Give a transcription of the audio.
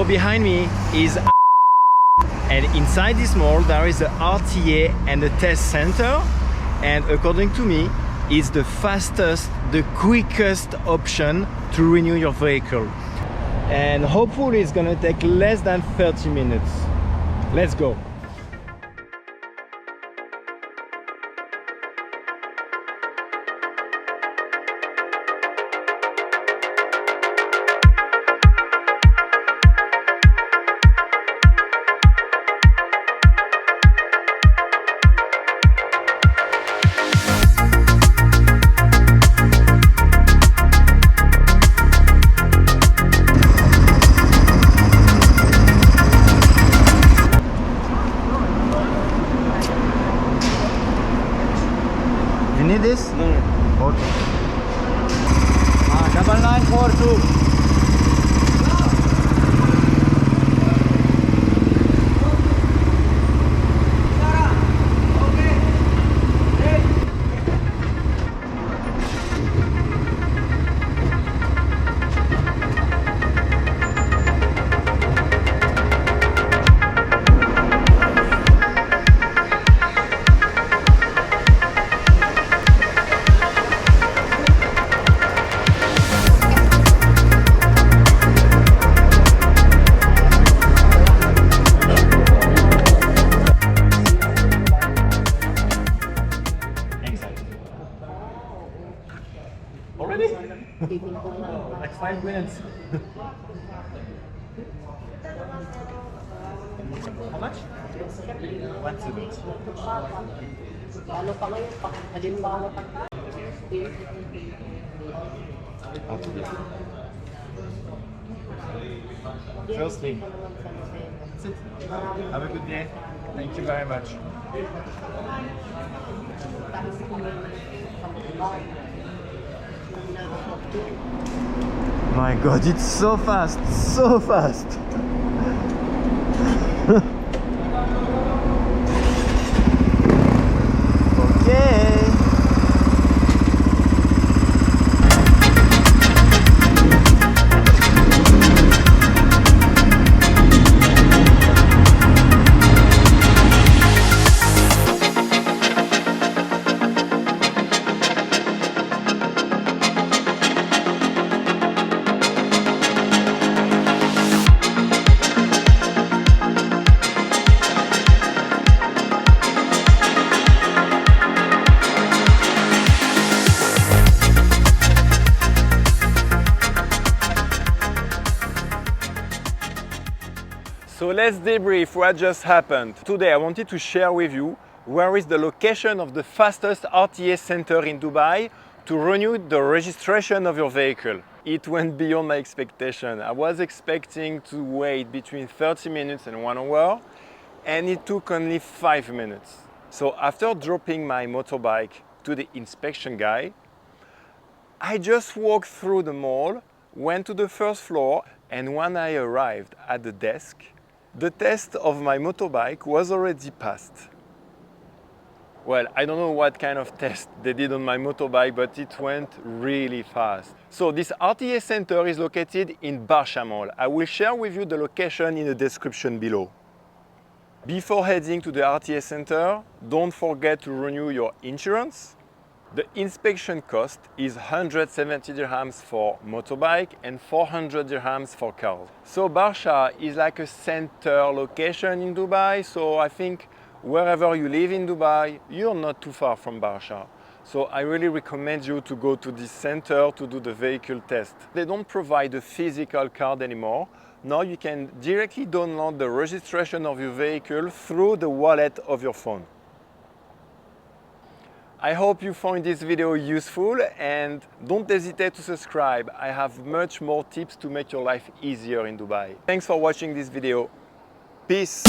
behind me is and inside this mall there is a RTA and a test center, and according to me it's the fastest, the quickest option to renew your vehicle, and hopefully it's gonna take less than 30 minutes. Let's go. You need this? No. Okay. 9942. Already? Like 5 minutes. How much? 1 second. First thing. That's it. Have a good day. Thank you very much. My God, it's so fast, so fast. Okay. So let's debrief what just happened. Today I wanted to share with you where is the location of the fastest RTA center in Dubai to renew the registration of your vehicle. It went beyond my expectation. I was expecting to wait between 30 minutes and 1 hour, and it took only 5 minutes. So after dropping my motorbike to the inspection guy, I just walked through the mall, went to the first floor, and when I arrived at the desk, the test of my motorbike was already passed. Well, I don't know what kind of test they did on my motorbike, but it went really fast. So this RTA center is located in Barsha Mall. I will share with you the location in the description below. Before heading to the RTA center, don't forget to renew your insurance. The inspection cost is 170 dirhams for motorbike and 400 dirhams for cars. So Barsha is like a center location in Dubai, so I think wherever you live in Dubai, you're not too far from Barsha. So I really recommend you to go to this center to do the vehicle test. They don't provide a physical card anymore. Now you can directly download the registration of your vehicle through the wallet of your phone. I hope you found this video useful, and don't hesitate to subscribe. I have much more tips to make your life easier in Dubai. Thanks for watching this video. Peace.